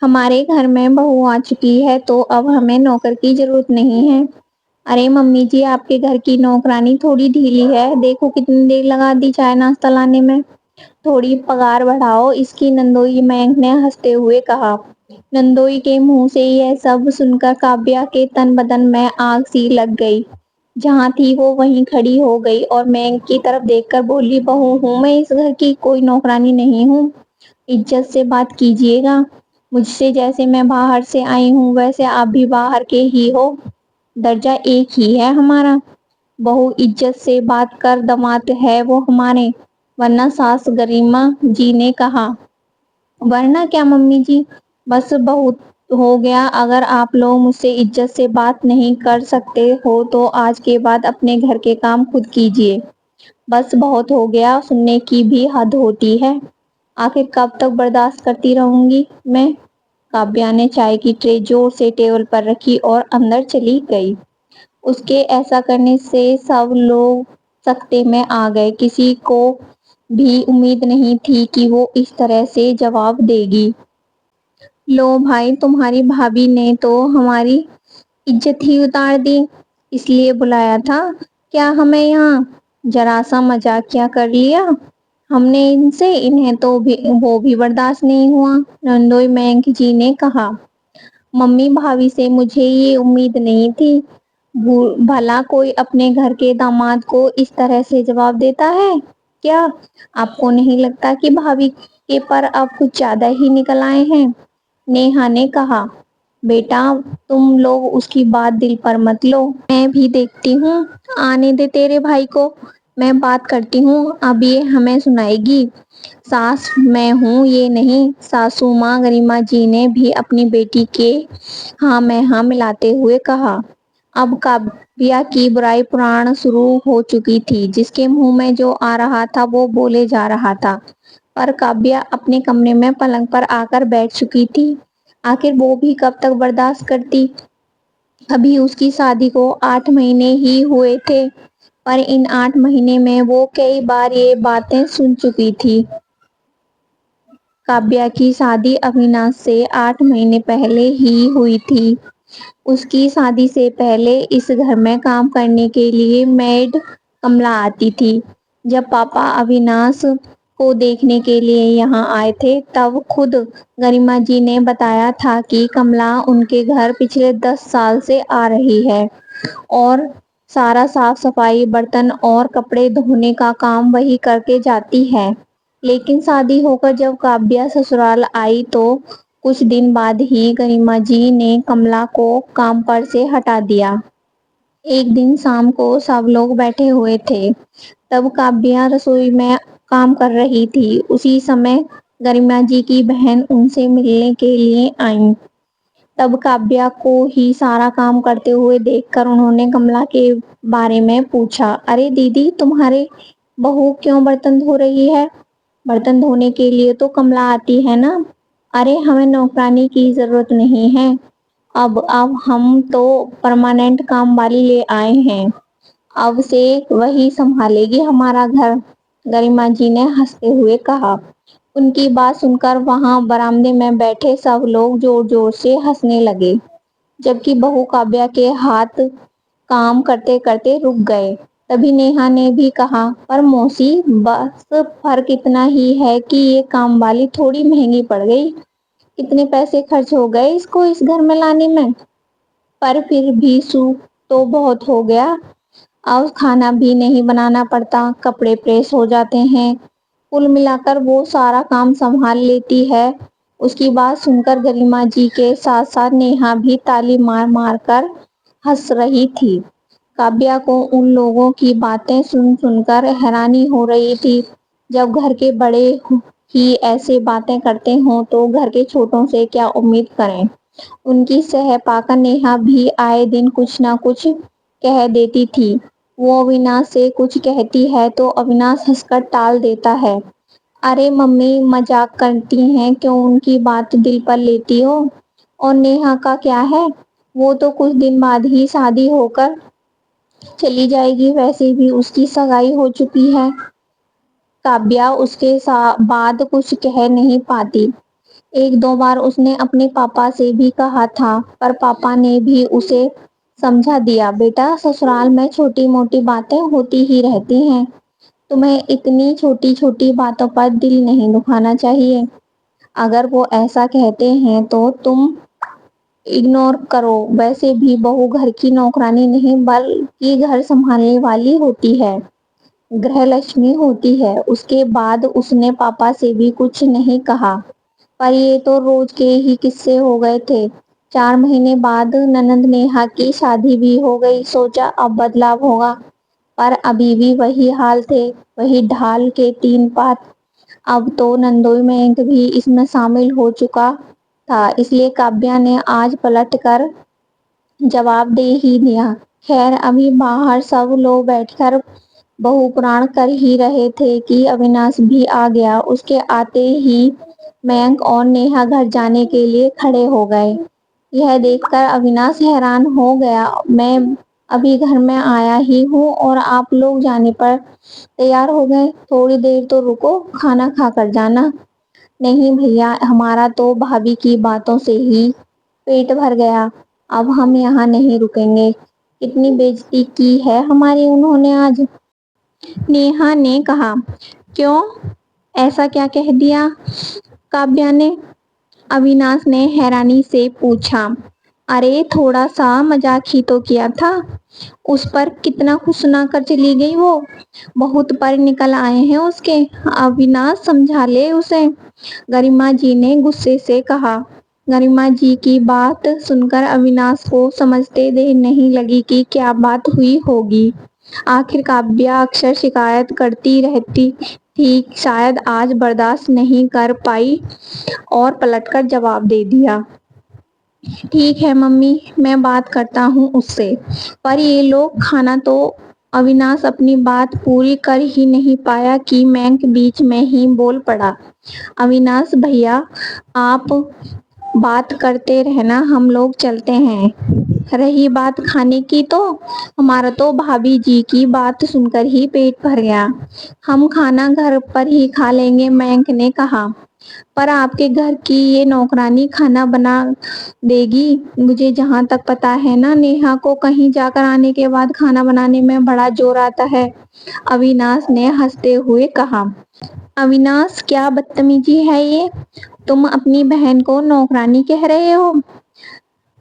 ہمارے گھر میں بہو آ چکی ہے تو اب ہمیں نوکر کی ضرورت نہیں ہے۔ ارے ممی جی، آپ کے گھر کی نوکرانی تھوڑی ڈھیلی ہے، دیکھو کتنی دیر لگا دی چائے ناشتہ لانے میں، تھوڑی پگار بڑھاؤ اس کی، نندوئی مینک نے ہنستے ہوئے کہا۔ نندوئی کے منہ سے یہ سب سن کر کاویہ کے تن بدن میں آگ سی لگ گئی۔ جہاں تھی وہ وہیں کھڑی ہو گئی اور مینک کی طرف دیکھ کر بولی، بہو ہوں میں، اس گھر کی کوئی نوکرانی نہیں ہوں، عزت سے بات کیجیے گا مجھ سے، جیسے میں باہر سے آئی ہوں ویسے آپ بھی باہر کے ہی ہو، درجہ ایک ہی ہے ہمارا۔ بہو عزت سے بات کر، داماد ہے وہ ہمارے، ورنہ ساس گریما جی نے کہا۔ ورنہ کیا ممی جی، بس بہت ہو گیا، اگر آپ لوگ مجھ سے عزت سے بات نہیں کر سکتے ہو تو آج کے بعد اپنے گھر کے کام خود کیجیے، بس بہت ہو گیا، سننے کی بھی حد ہوتی ہے، آخر کب تک برداشت کرتی رہوں گی میں۔ کاویہ نے چائے کی ٹرے زور سے ٹیبل پر رکھی اور اندر چلی گئی۔ اس کے ایسا کرنے سے سب لوگ سکتے میں آ گئے، کسی کو بھی امید نہیں تھی کہ وہ اس طرح سے جواب دے گی۔ لو بھائی، تمہاری بھابھی نے تو ہماری عزت ہی اتار دی، اس لیے بلایا تھا کیا ہمیں یہاں؟ ذرا سا مذاق کیا کر لیا ہم نے ان سے، انہیں تو وہ بھی برداشت نہیں ہوا، نندوئی مینک جی نے کہا۔ ممی، بھابھی سے مجھے یہ امید نہیں تھی، بھلا کوئی اپنے گھر کے داماد کو اس طرح سے جواب دیتا ہے کیا؟ آپ کو نہیں لگتا کہ بھابھی کے پر اب کچھ زیادہ ہی نکل آئے ہیں؟ نیہا نے کہا۔ بیٹا، تم لوگ اس کی بات دل پر مت لو، میں بھی دیکھتی ہوں، آنے دے تیرے بھائی کو، میں بات کرتی ہوں، اب یہ ہمیں سنائے گی۔ ساس میں ہوں یہ نہیں، ساسو ماں گریما جی نے بھی اپنی بیٹی کے ہاں میں ہاں ملاتے ہوئے کہا۔ اب کاویہ کی برائی پران شروع ہو چکی تھی، جس کے منہ میں جو آ رہا تھا وہ بولے جا رہا تھا، پر کاویہ اپنے کمرے میں پلنگ پر آ کر بیٹھ چکی تھی، آخر وہ بھی کب تک برداشت کرتی؟ ابھی اس کی شادی کو 8 مہینے ہی ہوئے تھے، پر ان 8 مہینے میں وہ کئی بار یہ باتیں سن چکی تھی۔ کاویہ کی شادی اویناش سے 8 مہینے پہلے ہی ہوئی تھی۔ اس کی شادی سے پہلے اس گھر میں کام کرنے کے لیے میڈ کملا آتی تھی۔ جب پاپا اویناش کو دیکھنے کے لیے یہاں آئے تھے تب خود گریما جی نے بتایا تھا کہ کملا ان کے گھر پچھلے 10 سال سے آ رہی ہے اور سارا صاف صفائی، برتن اور کپڑے دھونے کا کام وہی کر کے جاتی ہے۔ لیکن شادی ہو کر جب کاویہ سسرال آئی تو کچھ دن بعد ہی گریما جی نے کملا کو کام پر سے ہٹا دیا۔ ایک دن شام کو سب لوگ بیٹھے ہوئے تھے، تب کاویہ رسوئی میں کام کر رہی تھی، اسی سمے گریما جی کی بہن ان سے ملنے کے لیے آئیں۔ تب کاویہ کو ہی سارا کام کرتے ہوئے دیکھ کر انہوں نے کملا کے بارے میں پوچھا، ارے دیدی، تمہاری بہو کیوں برتن دھو رہی ہے؟ برتن دھونے کے لیے تو کملا آتی ہے نا۔ ارے ہمیں نوکرانی کی ضرورت نہیں ہے، اب ہم تو پرماننٹ کام والی لے آئے ہیں، اب سے وہی سنبھالے گی ہمارا گھر، گریما جی نے ہنستے ہوئے کہا۔ ان کی بات سن کر وہاں برآمدے میں بیٹھے سب لوگ زور زور سے ہنسنے لگے، جبکہ بہو کاویہ کے ہاتھ کام کرتے کرتے رک گئے۔ تبھی نیہا نے بھی کہا، پر موسی، بس فرق اتنا ہی ہے کہ یہ کام والی تھوڑی مہنگی پڑ گئی، کتنے پیسے خرچ ہو گئے اس کو اس گھر میں لانے میں، پر پھر بھی سوکھ تو بہت ہو گیا، اب کھانا بھی نہیں بنانا پڑتا، کپڑے پریس ہو جاتے ہیں، کل ملا کر وہ سارا کام سنبھال لیتی ہے۔ اس کی بات سن کر گریما جی کے ساتھ ساتھ نیہا بھی تالی مار مار کر ہنس رہی تھی۔ کاویہ کو ان لوگوں کی باتیں سن سن کر حیرانی ہو رہی تھی، جب گھر کے بڑے ہی ایسے باتیں کرتے ہوں تو گھر کے چھوٹوں سے کیا امید کریں۔ ان کی سہ پا کر نیہا بھی آئے دن کچھ نہ کچھ کہہ دیتی تھی، وہ اویناش سے کچھ کہتی ہے تو اویناش ہنس کر ٹال دیتا ہے، ارے ممی مذاق کرتی ہیں، کیوں ان کی بات دل پر لیتی ہو؟ اور نیہا کا کیا ہے، وہ تو کچھ دن بعد ہی شادی ہو کر چلی جائے گی، ویسے بھی اس کی سگائی ہو چکی ہے۔ کاویہ اس کے بعد کچھ کہہ نہیں پاتی، ایک دو بار اس نے اپنے پاپا سے بھی کہا تھا، پر پاپا نے بھی اسے سمجھا دیا، بیٹا سسرال میں چھوٹی موٹی باتیں ہوتی ہی رہتی ہیں، تمہیں اتنی چھوٹی چھوٹی باتوں پر دل نہیں دکھانا چاہیے۔ اگر وہ ایسا کہتے ہیں تو تم اگنور کرو، ویسے بھی بہو گھر کی نوکرانی نہیں بلکہ گھر سنبھالنے والی ہوتی ہے، گرہ لکشمی ہوتی ہے۔ اس کے بعد اس نے پاپا سے بھی کچھ نہیں کہا، پر یہ تو روز کے ہی قصے ہو گئے تھے۔ 4 مہینے بعد ننند نیہا کی شادی بھی ہو گئی، سوچا اب بدلاؤ ہوگا، پر ابھی بھی وہی حال تھے، وہی ڈھال کے 3 پات۔ اب تو نندوئی مینک بھی اس میں شامل ہو چکا تھا، اس لیے کاویہ نے آج پلٹ کر جواب دے ہی دیا۔ خیر ابھی باہر سب لوگ بیٹھ کر بہو پران کر ہی رہے تھے کہ اویناش بھی آ گیا۔ اس کے آتے ہی مینک اور نیہا گھر جانے کے لیے کھڑے ہو گئے۔ یہ دیکھ کر اویناش حیران ہو گیا، میں ابھی گھر میں آیا ہی ہوں اور آپ لوگ جانے پر تیار ہو گئے، تھوڑی دیر تو رکو، کھانا کھا کر جانا۔ نہیں بھیا، ہمارا تو بھابھی کی باتوں سے ہی پیٹ بھر گیا، اب ہم یہاں نہیں رکیں گے، کتنی بے عزتی کی ہے ہماری انہوں نے آج۔ نیہا نے کہا۔ کیوں، ایسا کیا کہہ دیا کاویہ نے؟ اویناش نے حیرانی سے پوچھا۔ ارے تھوڑا سا مذاق ہی تو کیا تھا، اس پر کتنا خوش سنا کر چلی گئی وہ، بہت پر نکل آئے ہیں اس کے، اویناش سمجھا لے اسے، گریما جی نے غصے سے کہا۔ گریما جی کی بات سن کر اویناش کو سمجھتے دیر نہیں لگی کہ کیا بات ہوئی ہوگی۔ آخر کاویہ اکثر شکایت کرتی رہتی تھی، شاید آج برداشت نہیں کر پائی اور پلٹ کر جواب دے دیا۔ ٹھیک ہے ممی، میں بات کرتا ہوں اس سے، پر یہ لوگ کھانا تو۔ اویناش اپنی بات پوری کر ہی نہیں پایا کہ مینک بیچ میں ہی بول پڑا۔ اویناش بھیا، آپ بات کرتے رہنا، ہم لوگ چلتے ہیں۔ رہی بات کھانے کی تو ہمارا تو بھابھی جی کی بات سن کر ہی پیٹ بھر گیا، ہم کھانا گھر پر ہی کھا لیں گے، مینک نے کہا۔ پر آپ کے گھر کی یہ نوکرانی کھانا بنا دے گی؟ مجھے جہاں تک پتا ہے نا، نیہا کو کہیں جا کر آنے کے بعد کھانا بنانے میں بڑا زور آتا ہے، اویناش نے ہنستے ہوئے کہا۔ اویناش کیا بدتمیزی ہے یہ، تم اپنی بہن کو نوکرانی کہہ رہے ہو؟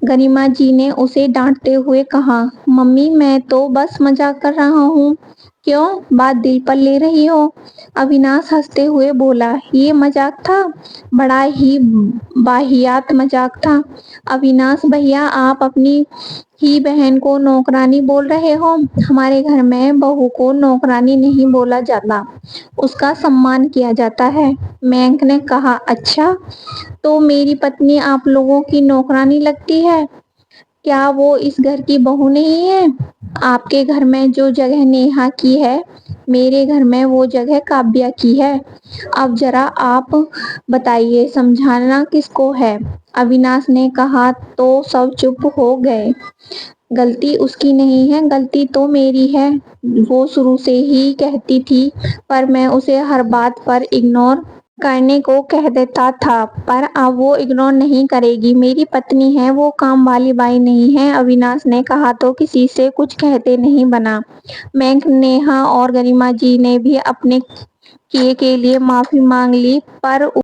گریما جی نے اسے ڈانٹتے ہوئے کہا۔ ممی میں تو بس مذاق کر رہا ہوں، کیوں بات دل پر لے رہی ہو؟ اویناش ہنستے ہوئے بولا۔ یہ مذاق تھا، بڑا ہی واہیات مذاق تھا۔ اویناش بھیا، آپ اپنی ہی بہن کو نوکرانی بول رہے ہو، ہمارے گھر میں بہو کو نوکرانی نہیں بولا جاتا، اس کا سمان کیا جاتا ہے، مینک نے کہا۔ اچھا، تو میری پتنی آپ لوگوں کی نوکرانی لگتی ہے، کیا وہ اس گھر کی بہو نہیں ہے؟ آپ کے گھر میں جو جگہ نیہا کی ہے، میرے گھر میں وہ جگہ کاویہ کی ہے، اب ذرا آپ بتائیے سمجھانا کس کو ہے؟ اویناش نے کہا تو سب چپ ہو گئے۔ غلطی اس کی نہیں ہے، غلطی تو میری ہے، وہ شروع سے ہی کہتی تھی، پر میں اسے ہر بات پر اگنور کرنے کو کہہ دیتا تھا، پر اب وہ اگنور نہیں کرے گی، میری پتنی ہے، وہ کام والی بائی نہیں ہے، اویناش نے کہا تو کسی سے کچھ کہتے نہیں بنا۔ مینک، نیہا اور گریما جی نے بھی اپنے کیے کے لیے معافی مانگ لی، پر